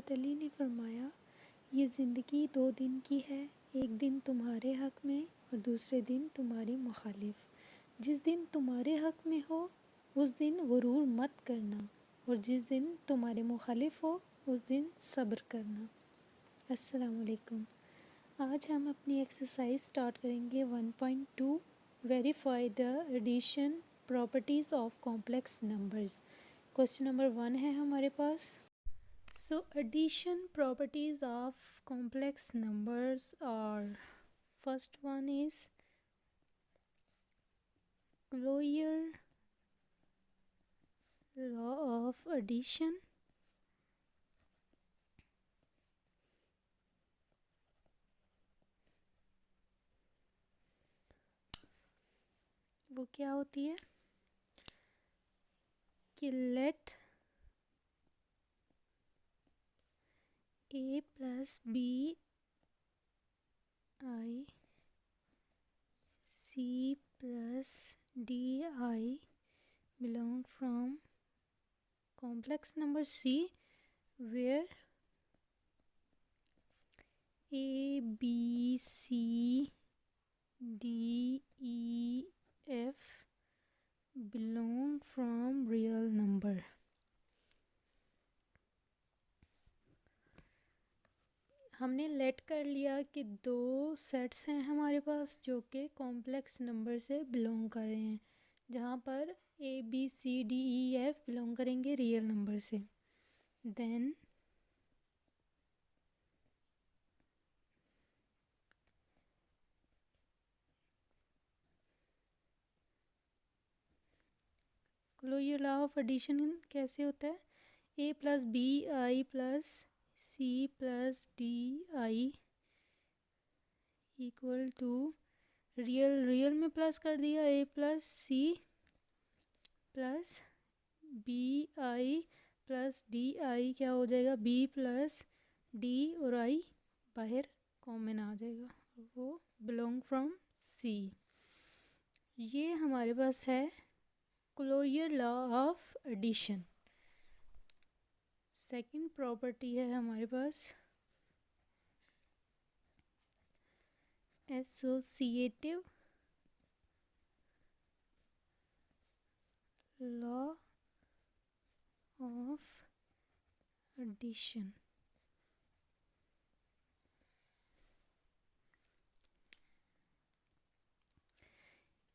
हज़रत अली ने फरमाया, ये ज़िंदगी 2 दिन की है, एक दिन तुम्हारे हक़ में और दूसरे दिन तुम्हारी मुखालिफ। जिस दिन तुम्हारे हक़ में हो उस दिन गुरूर मत करना और जिस दिन तुम्हारे मुखालिफ हो उस दिन सब्र करना। अस्सलाम वालेकुम। आज हम अपनी एक्सरसाइज स्टार्ट करेंगे 1.2 verify the addition properties of complex numbers. Question number 1 है हमारे पास। So addition properties of complex numbers are, first one is closure law of addition. वो क्या होती है कि let a plus B i c plus di belong from complex number c where a b c d e f belong from real number। हमने late कर लिया कि दो सेट्स हैं हमारे पास जो कि कॉम्प्लेक्स नंबर से बिलोंग कर रहे हैं, जहाँ पर a b c d e f belong करेंगे रियल नंबर से। Then closure law of addition कैसे होता है, a plus B I plus C plus D i equal to real में प्लस कर दिया a plus C plus B I plus D i क्या हो जाएगा बी प्लस डी और आई बाहर कॉमन आ जाएगा, वो बिलोंग फ्रॉम सी। ये हमारे पास है closure law of addition. Second property है हमारे पास एसोसिएटिव लॉ ऑफ एडिशन।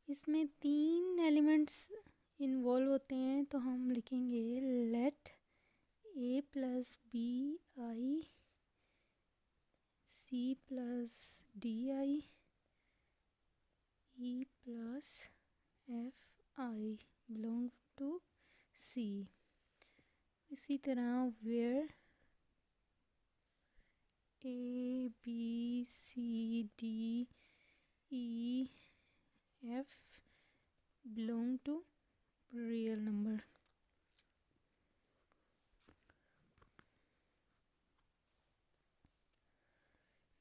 इसमें 3 एलिमेंट्स इन्वॉल्व होते हैं, तो हम लिखेंगे let a plus B i C plus D i e plus F i belong to c. इसी तरह where a b c d e f belong to real number.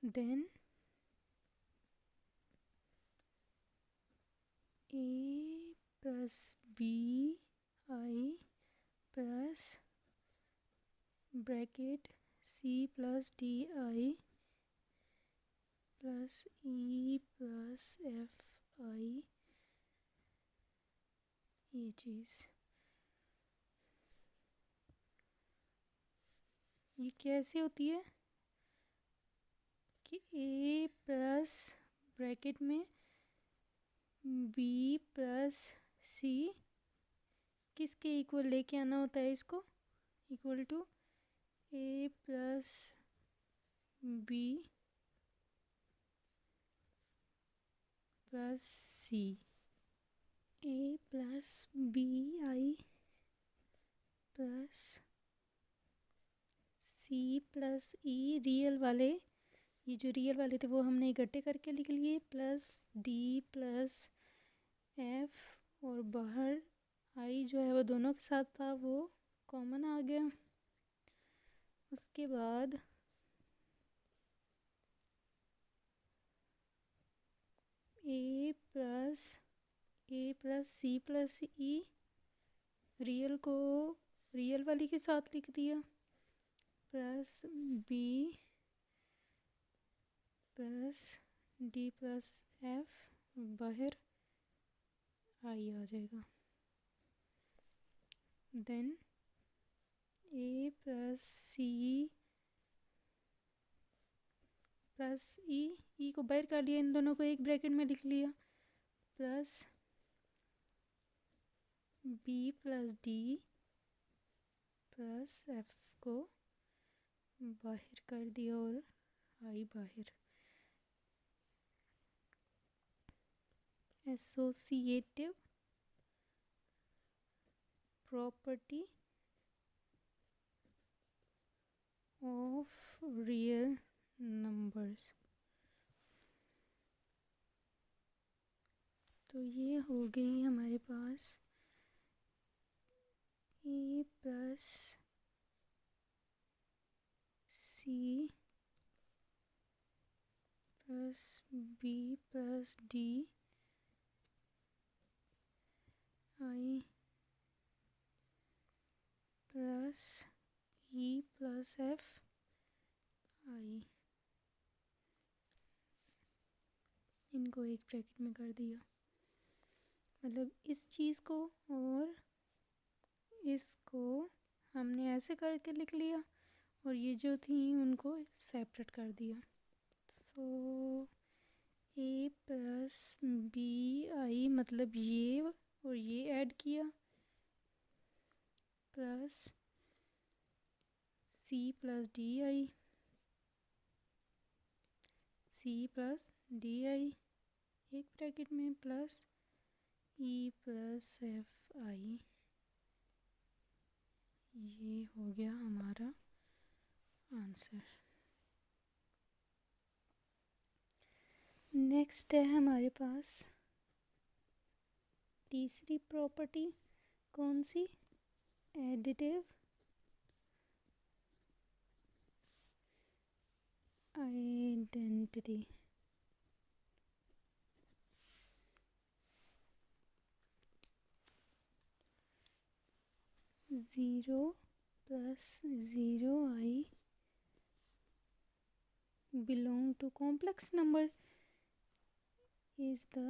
Then A plus B I plus bracket c plus D I plus E plus F I, ये चीज़ ये कैसे होती है कि ए plus bracket में बी प्लस सी किसके equal लेके आना होता है, इसको equal to A plus B plus C. A plus B I plus C plus E real वाले, ये जो रियल वाले थे वो हमने इकट्ठे करके लिख लिए, प्लस डी प्लस एफ और बाहर आई जो है वो दोनों के साथ था वो कॉमन आ गया। उसके बाद A plus C plus E real को रियल वाली के साथ लिख दिया, plus B plus D plus F, बाहर आई आ जाएगा। देन ए प्लस सी प्लस ई को बाहर कर लिया, इन दोनों को एक ब्रैकेट में लिख लिया, plus B plus D plus f को बाहर कर दिया और आई बाहर। Associative property of real numbers. तो ये हो गई हमारे पास a plus C plus B plus D I plus E plus F i, इनको एक ब्रैकेट में कर दिया। मतलब इस चीज़ को और इसको हमने ऐसे करके लिख लिया और ये जो थी उनको सेपरेट कर दिया। सो ए प्लस बी आई मतलब ये और ये ऐड किया, plus C plus D I, C plus D I एक ब्रैकेट में, plus E plus F I. ये हो गया हमारा आंसर। नेक्स्ट है हमारे पास तीसरी प्रॉपर्टी, कौन सी? Additive identity. Zero plus zero i belong to complex number is the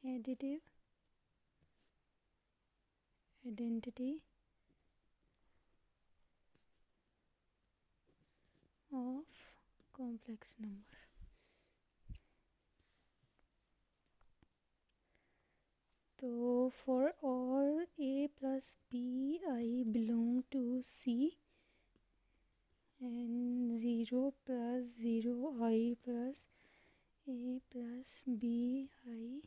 additive identity of complex number। तो for all a plus b I belong to C and 0 plus 0 I plus a plus b I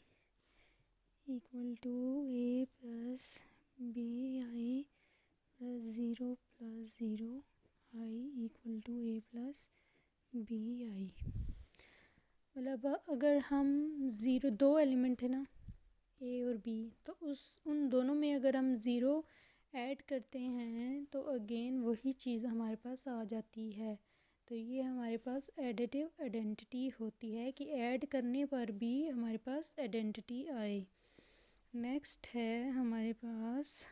equal to a plus b I plus 0 plus 0 I equal to a plus b I। मतलब अगर हम zero, दो element थे ना ए और B, तो उन दोनों में अगर हम ज़ीरो ऐड करते हैं तो अगेन वही चीज़ हमारे पास आ जाती है। तो ये हमारे पास एडिटिव आइडेंटिटी होती है कि ऐड करने पर भी हमारे पास आइडेंटिटी आए। नेक्स्ट है हमारे पास,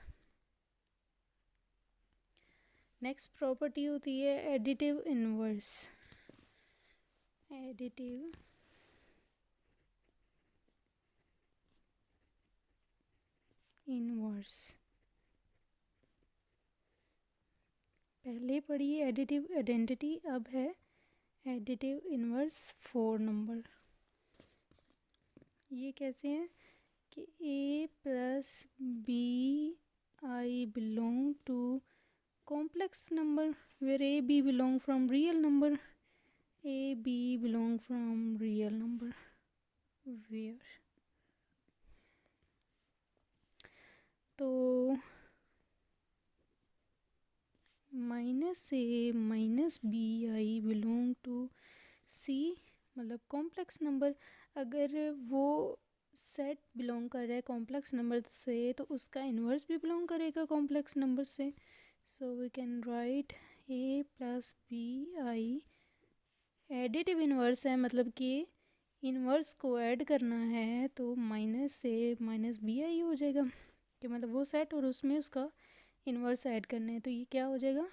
नेक्स्ट प्रॉपर्टी होती है एडिटिव इनवर्स। एडिटिव इनवर्स पहले पढ़ी एडिटिव आइडेंटिटी, अब है एडिटिव इनवर्स 4 नंबर। ये कैसे है कि ए plus B i belong to complex number where a b belong from real number, a b belong from real number where. तो minus A minus B i belong to c मतलब complex number. अगर वो set belong कर रहा है complex number से तो उसका इन्वर्स भी बिलोंग करेगा कॉम्प्लेक्स नंबर से। So we can write A plus B I additive inverse है, मतलब कि इन्वर्स को ऐड करना है तो minus A minus B I हो जाएगा। कि मतलब वो सेट और उसमें उसका इन्वर्स ऐड करना है। तो ये क्या हो जाएगा,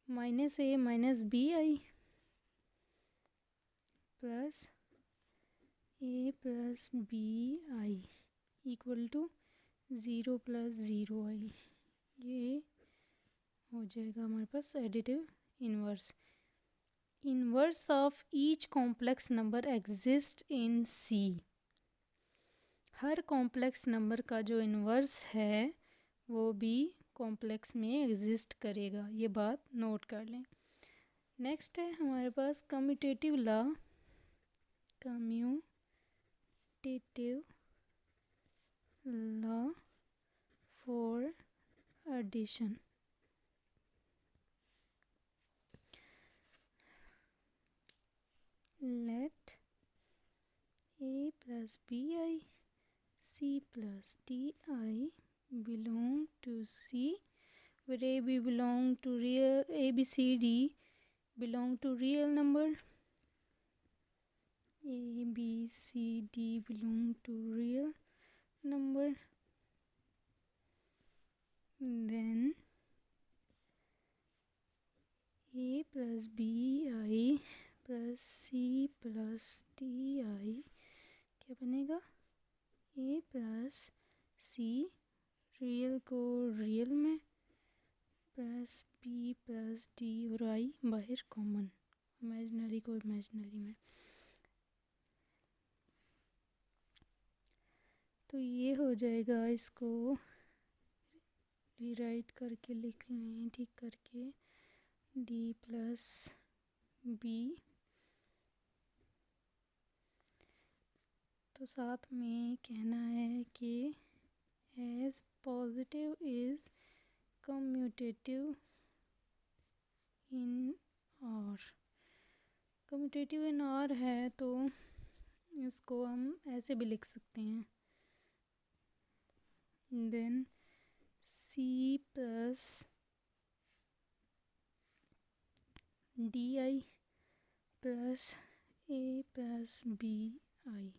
-a minus B I plus a plus B i equal to 0 plus 0 i. ये हो जाएगा हमारे पास additive inverse. Inverse of each complex number exist in c. हर कॉम्प्लेक्स नंबर का जो इन्वर्स है वो भी कॉम्प्लेक्स में एग्जिस्ट करेगा, ये बात नोट कर लें। नेक्स्ट है हमारे पास commutative law. Commutative law for addition. Let a plus bi c plus di belong to c, where a b belong to real, a b c d belong to real number, a b c d belong to real number, then a plus bi plus c plus di क्या बनेगा, a plus c real को real में plus b plus d और i बाहर common, imaginary को imaginary में। तो ये हो जाएगा, इसको रीराइट करके लिख लें ठीक करके, d प्लस b। तो साथ में कहना है कि as positive is commutative in R. Commutative in R है तो इसको हम ऐसे भी लिख सकते हैं, then c plus D I plus a plus B I.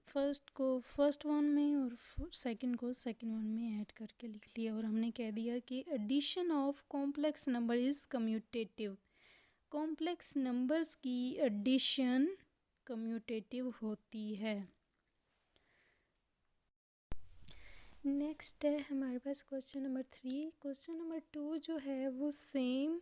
First को फर्स्ट वन में और सेकंड को सेकंड वन में ऐड करके लिख लिया, और हमने कह दिया कि addition of complex number is commutative. Complex numbers की एडिशन कम्यूटेटिव होती है। नेक्स्ट है हमारे पास क्वेश्चन नंबर 3। क्वेश्चन नंबर 2 जो है वो सेम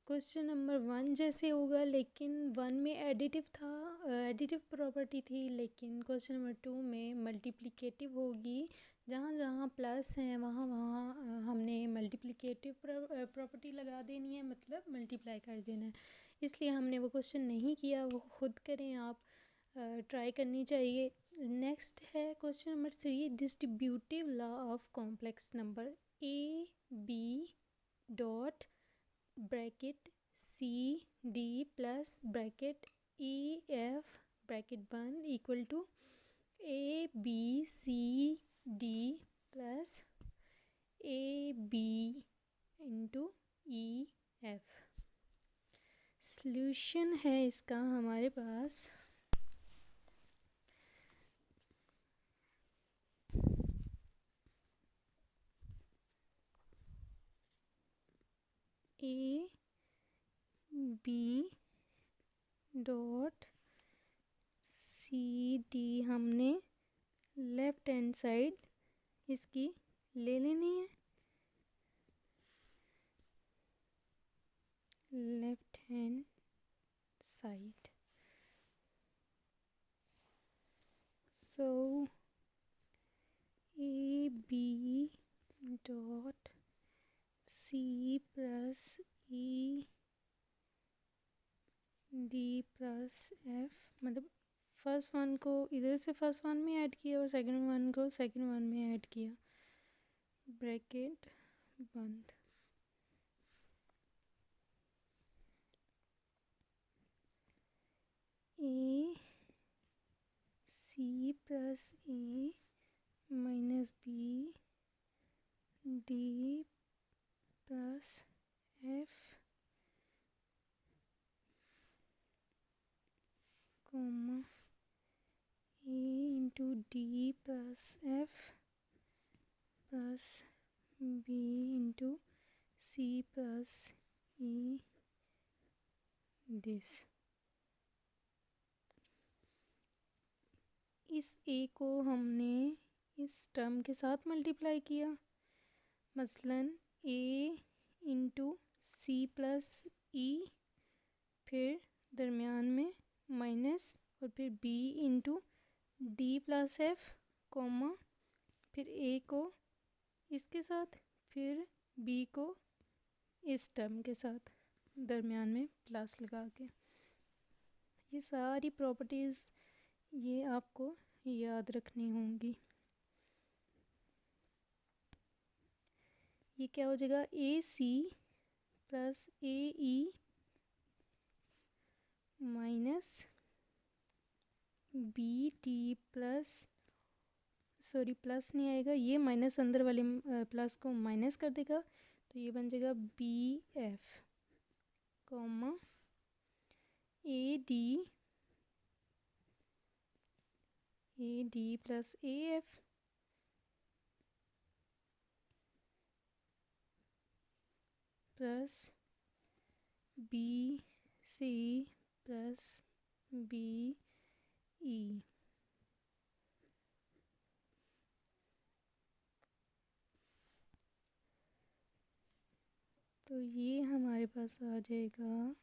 क्वेश्चन नंबर 1 जैसे होगा, लेकिन 1 में एडिटिव था, एडिटिव प्रॉपर्टी थी, लेकिन क्वेश्चन नंबर 2 में मल्टीप्लिकेटिव होगी। जहाँ जहाँ प्लस है वहाँ वहाँ हमने मल्टीप्लिकेटिव प्रॉपर्टी लगा देनी है, मतलब मल्टीप्लाई कर देना है। इसलिए हमने वो क्वेश्चन नहीं किया, वो खुद करें आप, ट्राई करनी चाहिए। नेक्स्ट है question number 3, distributive law of complex number a b dot bracket c d plus bracket e f bracket बंद equal to a b c d plus a b into e f. Solution है इसका हमारे पास a b dot c d, हमने left hand side इसकी ले लेनी है, left hand side. So a b dot c plus e d plus f, मतलब फर्स्ट वन को इधर से फर्स्ट वन में ऐड किया और सेकंड वन को सेकंड वन में ऐड किया, ब्रैकेट बंद। A c plus a minus b d plus F comma a into D plus f plus b into c plus e this. इस a को हमने इस टर्म के साथ मल्टीप्लाई किया, मसलन ए इंटू सी प्लस ई, फिर दरमियान में माइनस, और फिर B into D plus F comma, फिर ए को इसके साथ, फिर बी को इस टर्म के साथ, दरमियान में प्लस लगा के। ये सारी प्रॉपर्टीज़ ये आपको याद रखनी होंगी। ये क्या हो जाएगा, a c plus a e minus b t plus, sorry plus नहीं आएगा, ये माइनस अंदर वाले प्लस को माइनस कर देगा, तो ये बन जाएगा B F comma A D plus A F plus B C plus B E. तो ये हमारे पास आ जाएगा,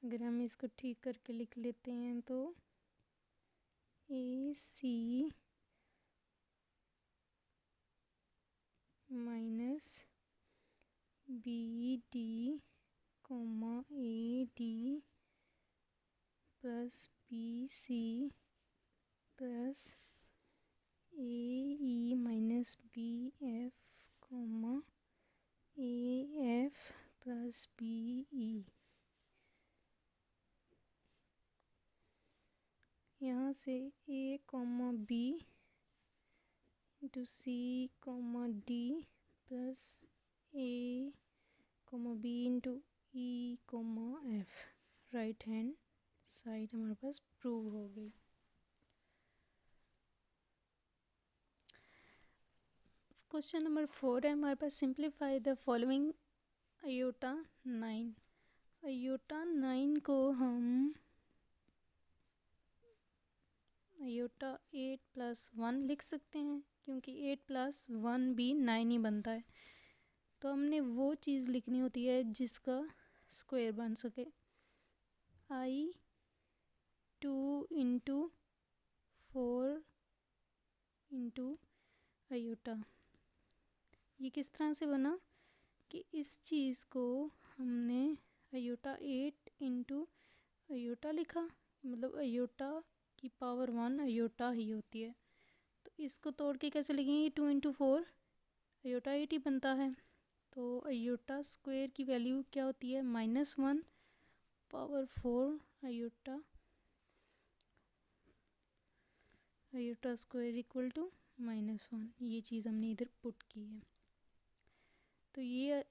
अगर हम इसको ठीक करके लिख लेते हैं तो a c minus b d comma A D plus B C plus a e minus b F comma a F plus B e. यहाँ से a comma b into c comma d plus a comma b into e comma f, right hand side हमारे पास prove हो गई। Question number 4 है हमारे पास, simplify the following iota 9। Iota 9 को हम आयोटा 8 प्लस 1 लिख सकते हैं, क्योंकि 8 प्लस 1 भी 9 ही बनता है। तो हमने वो चीज़ लिखनी होती है जिसका स्क्वायर बन सके। आई 2 इंटू 4 इंटू आयोटा, ये किस तरह से बना कि इस चीज़ को हमने आयोटा 8 इंटू आयोटा लिखा, मतलब आयोटा की पावर 1 आयोटा ही होती है। तो इसको तोड़ के कैसे लिखेंगे, 2 इंटू 4 आयोटा 8 ही बनता है। तो आयोटा स्क्वायर की वैल्यू क्या होती है, -1 power 4 iota square equal to -1। ये चीज़ हमने इधर पुट की है। तो ये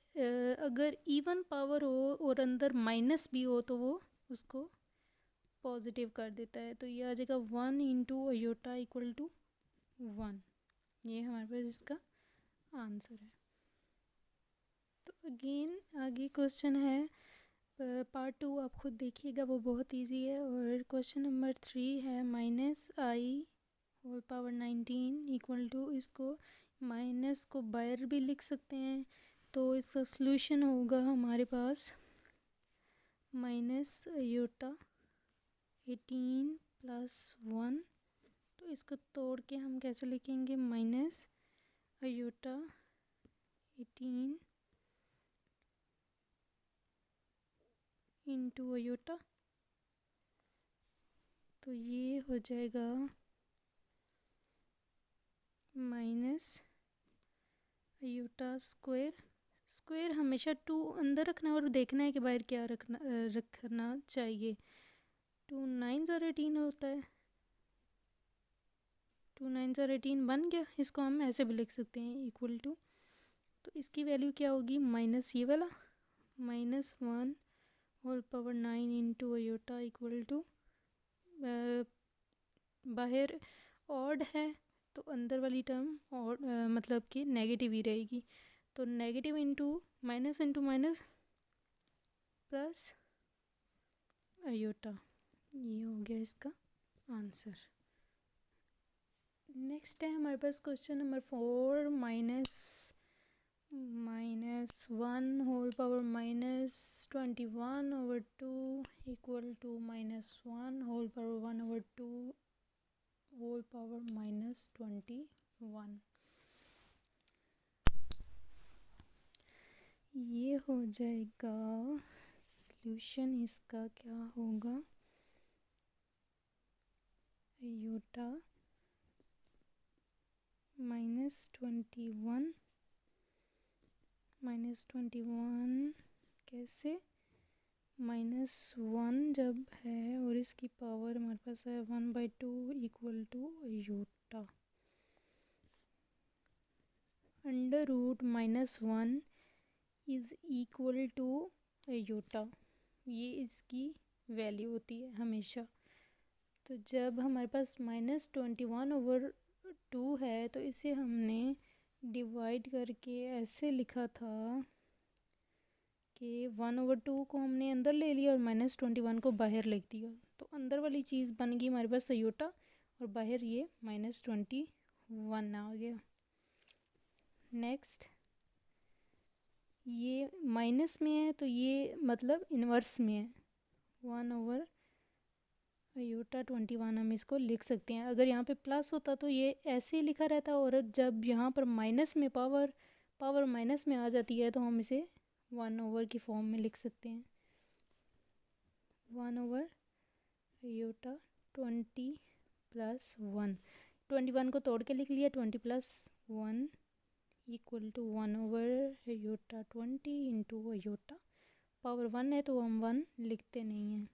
अगर इवन पावर हो और अंदर माइनस भी हो तो वो उसको पॉजिटिव कर देता है। तो ये आ जाएगा 1 इंटू आयोटा इक्वल टू 1। ये हमारे पास इसका आंसर है। तो अगेन आगे क्वेश्चन है पार्ट 2, आप खुद देखिएगा, वो बहुत इजी है। और क्वेश्चन नंबर 3 है -i⁻19 इक्वल टू, इसको माइनस को बाहर भी लिख सकते हैं। तो इसका सलूशन होगा हमारे पास माइनस आयोटा 18 प्लस 1। तो इसको तोड़ के हम कैसे लिखेंगे, माइनस आयोटा 18 इंटू आयोटा। तो ये हो जाएगा माइनस आयोटा स्क्वायर हमेशा 2 अंदर रखना है और देखना है कि बाहर क्या रखना चाहिए। 2 9 ज़ार 18 होता है, 2 9 ज़ार 18 बन गया। इसको हम ऐसे भी लिख सकते हैं इक्वल टू, तो इसकी वैल्यू क्या होगी, माइनस ये वाला -1 whole power 9 into iota equal to बाहर ऑड है तो अंदर वाली टर्म और मतलब कि नेगेटिव ही रहेगी। तो negative into minus plus iota, ये हो गया इसका आंसर। नेक्स्ट है हमारे पास question number 4, minus 1 whole power -21/2 equal to -1 whole power 1/2 whole power -21। ये हो जाएगा सॉल्यूशन, इसका क्या होगा, आयोटा -21 कैसे, -1 जब है और इसकी पावर हमारे पास है 1/2 equal to iota, under root -1 is equal to iota, ये इसकी वैल्यू होती है हमेशा। तो जब हमारे पास -21/2 है तो इसे हमने डिवाइड करके ऐसे लिखा था कि 1/2 को हमने अंदर ले लिया और -21 को बाहर लिख दिया। तो अंदर वाली चीज़ बन गई हमारे पास आयोटा और बाहर ये -21 आ गया। नेक्स्ट, ये माइनस में है तो ये मतलब इन्वर्स में है, 1/21 हम इसको लिख सकते हैं। अगर यहाँ पे प्लस होता तो ये ऐसे ही लिखा रहता, और जब यहाँ पर माइनस में पावर माइनस में आ जाती है तो हम इसे 1/, की फॉर्म में लिख सकते हैं। 1/20 + 1, 21 को तोड़ के लिख लिया, 20 + 1 equal to 1/20 into iota, power 1 है तो हम 1 लिखते नहीं हैं।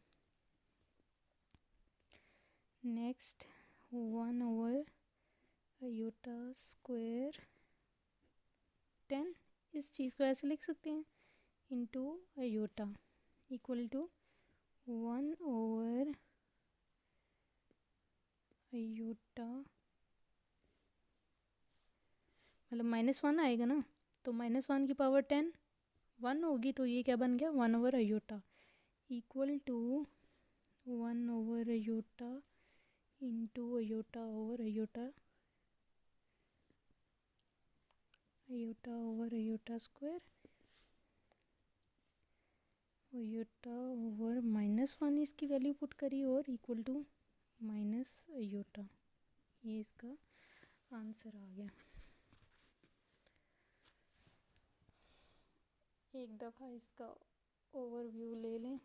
नेक्स्ट 1/(² 10, इस चीज़ को ऐसे लिख सकते हैं, इंटू आयोटा इक्वल टू 1/(, मतलब -1 आएगा ना, तो -1 की पावर 10 1 होगी, तो ये क्या बन गया 1/(, equal to 1/(, into iota over iota square, iota over -1 इसकी वैल्यू पुट करी और इक्वल टू -आयोटा, ये इसका आंसर आ गया। एक दफ़ा इसका ओवरव्यू ले लें।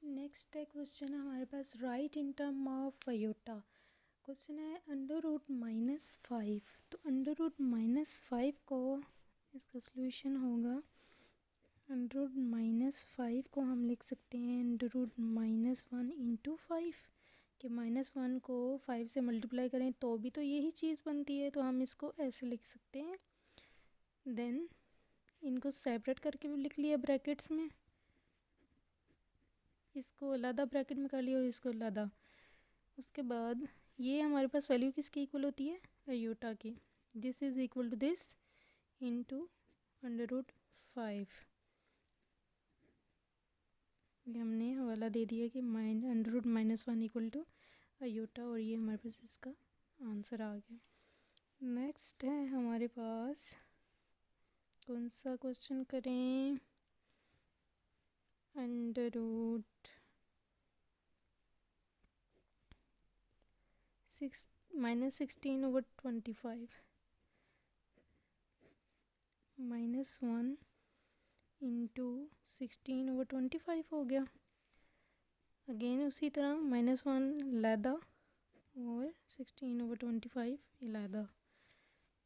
नेक्स्ट है क्वेश्चन हमारे पास, write in term of iota. Question है √-5, तो √-5 को इसका सॉल्यूशन होगा, √-5 को हम लिख सकते हैं √-1 इंटू 5, कि -1 को 5 से मल्टीप्लाई करें तो भी तो यही चीज़ बनती है, तो हम इसको ऐसे लिख सकते हैं। देन इनको सेपरेट करके भी लिख लिया ब्रैकेट्स में, इसको अलग ब्रैकेट में कर लिया और इसको अलग। उसके बाद ये हमारे पास वैल्यू किसकी इक्वल होती है, आयोटा की, this is equal to this into √5, ये हमने हवाला दे दिया कि √-1 इक्वल टू आयोटा, और ये हमारे पास इसका आंसर आ गया। नेक्स्ट है हमारे पास, कौन सा क्वेश्चन करें, -16/25 -1 इंटू 16/25 हो गया। अगेन उसी तरह -1 लैदा और 16/25 इलादा,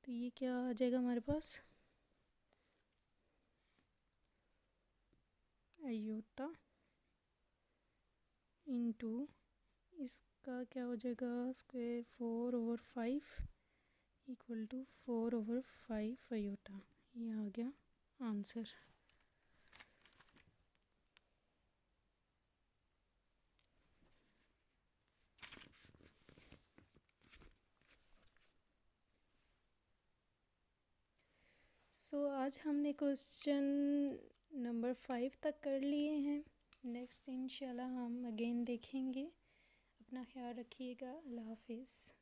तो ये क्या आ जाएगा हमारे पास, आयोटा इंटू इसका क्या हो जाएगा स्क्वायर 4/5 इक्वल टू 4/5 आयोटा, ये आ गया आंसर। आज हमने क्वेश्चन नंबर 5 तक कर लिए हैं। नेक्स्ट इंशाल्लाह हम अगेन देखेंगे। अपना ख्याल रखिएगा। अल्लाह हाफिज़।